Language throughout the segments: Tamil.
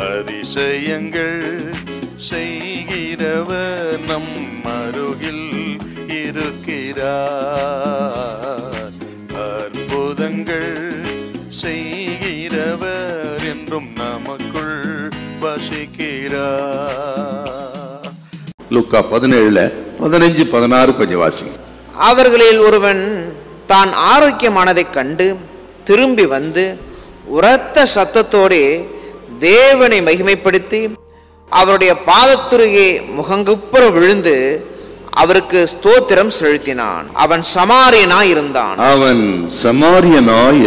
அதிசயங்கள் செய்கிறவர் நம் அருகில் இருக்கிறார். அற்புதங்கள் செய்கிறவர் என்றும் நமக்குள் வசிக்கிறார். லூக்கா 17:15-16 கொஞ்சம் வாசிங்க. அவர்களில் ஒருவன் தான் ஆரோக்கியமானதைக் கண்டு திரும்பி வந்து உரத்த சத்தத்தோடே தேவனை மகிமைப்படுத்தி அவருடைய பாதத்துருகே முகங்குப்புற விழுந்து அவருக்கு ஸ்தோத்திரம் செலுத்தினான். அவன் சமாரியனாய்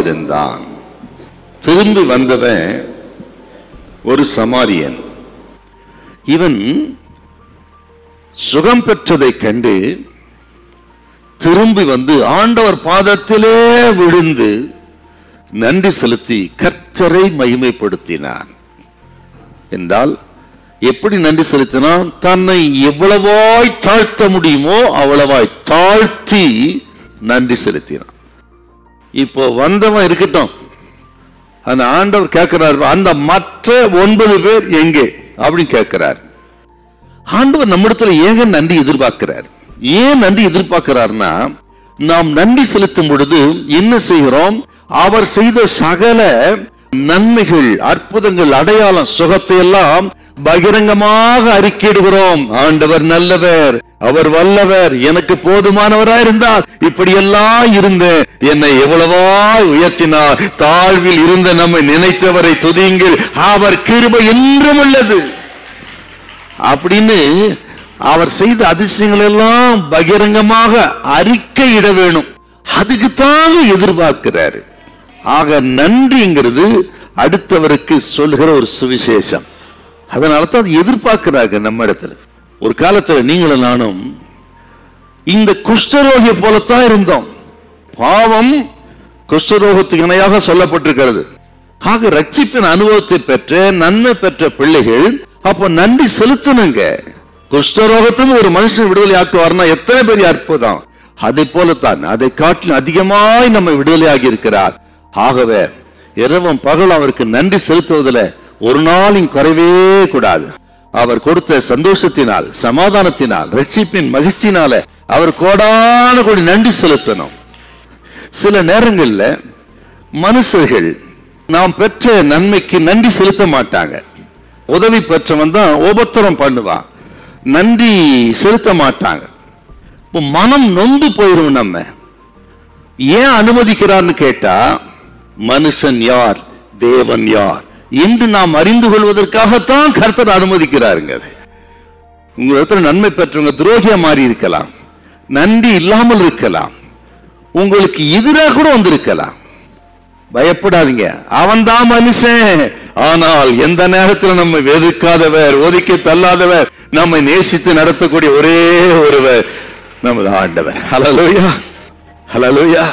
இருந்தான். திரும்பி வந்தவன் ஒரு சமாரியன். இவன் சுகம் பெற்றதை கண்டு திரும்பி வந்து ஆண்டவர் பாதத்திலே விழுந்து நன்றி செலுத்தி கர்த்தரை மகிமைப்படுத்தினான். என்றால் எப்படி நன்றி செலுத்தினான்? தன்னை எவ்வளவாய் தாழ்த்த முடியுமோ அவ்வளவாய் தாழ்த்தி நன்றி செலுத்தினான். இப்போ வந்தவன் இருக்கட்டும், அந்த ஆண்டவர் கேட்கிறார், அந்த மற்ற 9 பேர் எங்கே அப்படின்னு கேட்கிறார். ஆண்டவர் நம்மிடத்துல ஏங்க நன்றி எதிர்பார்க்கிறார்? ஏன் நன்றி எதிர்பார்க்கிறார்னா, நாம் நன்றி செலுத்தும் பொழுது என்ன செய்கிறோம்? அவர் செய்த சகல நன்மைகள், அற்புதங்கள், அடையாளம், சுகத்தை எல்லாம் பகிரங்கமாக அறிக்கையிடுகிறோம். ஆண்டவர் நல்லவர், அவர் வல்லவர், எனக்கு போதுமானவராயிருந்தால் இப்படியெல்லாம் இருந்த என்னை எவ்வளவா உயர்த்தினார். தாழ்வில் இருந்த நம்மை நினைத்தவரை துதியுங்கள், அவர் கிருபை என்றும் உள்ளது அப்படின்னு அவர் செய்த அதிசயங்கள் எல்லாம் பகிரங்கமாக அறிக்கையிட வேணும். அதுக்குத்தான் எதிர்பார்க்கிறாரு. ஆக நன்றிங்கிறது அடுத்தவருக்கு சொல்லுகிற ஒரு சுவிசேஷம். அதனால தான் எதிர்பார்க்கிறாங்க நம்ம இடத்துல. ஒரு காலத்துல நீங்களும் நானும் இந்த குஷ்டரோகியை போலத்தான் இருந்தோம். பாவம் குஷ்டரோகத்துக்கு இணையாக சொல்லப்பட்டிருக்கிறது. ஆக ரட்சிப்பின் அனுபவத்தை பெற்ற நன்மை பெற்ற பிள்ளைகள் அப்ப நன்றி செலுத்தணுங்க. குஷ்டரோகத்துக்கு ஒரு மனுஷன் விடுதலை ஆக்குவார்னா எத்தனை பெரிய அற்புதம்! அதை போலத்தான், அதை காட்டிலும் அதிகமாய் நம்ம விடுதலையாகி இருக்கிறார். ஆகவே இரவும் பகல் அவருக்கு நன்றி செலுத்துவதில் ஒரு நாளின் குறைவே கூடாது. அவர் கொடுத்த சந்தோஷத்தினால், சமாதானத்தினால், ரட்சிப்பின் மகிழ்ச்சியினால அவர் கோடான கோடி நன்றி செலுத்தணும். சில நேரங்களில் மனுஷர்கள் நாம் பெற்ற நன்மைக்கு நன்றி செலுத்த மாட்டாங்க. உதவி பெற்றவன் தான் உபத்திரம் பண்ணுவான், நன்றி செலுத்த மாட்டாங்க. இப்போ மனம் நொந்து போயிரும். நம்ம ஏன் அனுமதிக்கிறார்னு கேட்டா, மனுஷன் யார், தேவன் யார் என்று நாம் அறிந்து கொள்வதற்காகத்தான் கர்த்தர் அனுமதிக்கிறாருங்க. உங்க இடத்துல நன்மை பெற்றவங்க துரோகியா மாறி இருக்கலாம், நன்றி இல்லாமல் இருக்கலாம், உங்களுக்கு எதிராக கூட வந்திருக்கலாம். பயப்படாதீங்க, அவன் தான் மனுஷன். ஆனால் எந்த நேரத்தில் நம்மை வெறுக்காதவர், ஒதுக்கி தள்ளாதவர், நம்மை நேசித்து நடத்தக்கூடிய ஒரே ஒருவர் நமது ஆண்டவர். ஹல்லேலூயா, ஹல்லேலூயா.